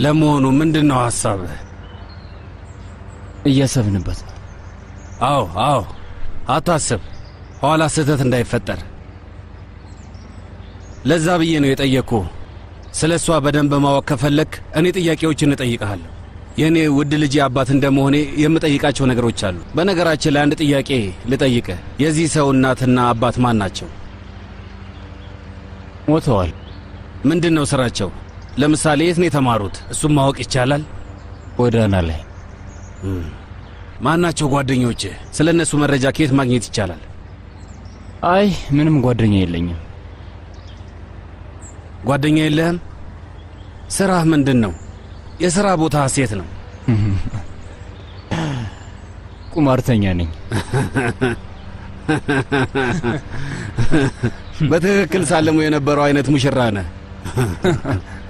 ለመሆኑ ምንድነው ሐሳብህ? እያሰብንበት ነው። አዎ አታስብ፣ ኋላ ስህተት እንዳይፈጠር። ለዛ ብዬ ነው የጠየቅኩ። ስለሷ በደንብ ማወቅ ከፈለክ እኔ ጥያቄዎችን እጠይቅሃለሁ። የኔ ውድ ልጅ አባት እንደመሆኔ የምጠይቃቸው ነገሮች አሉ። በነገራችን ላይ አንድ ጥያቄ ልጠይቅህ። የዚህ ሰው እናትና አባት ማን ናቸው? ሞተዋል። ምንድነው ስራቸው? ለምሳሌ የት ነው የተማሩት? እሱም ማወቅ ይቻላል? ጎዳና ላይ። ማናቸው ጓደኞች? ስለ እነሱ መረጃ ከየት ማግኘት ይቻላል? አይ ምንም ጓደኛ የለኝም። ጓደኛ የለህም? ስራህ ምንድን ነው? የሥራ ቦታ ሴት ነው? ቁማርተኛ ነኝ። በትክክል ሳለሙ የነበረው አይነት ሙሽራ ነህ።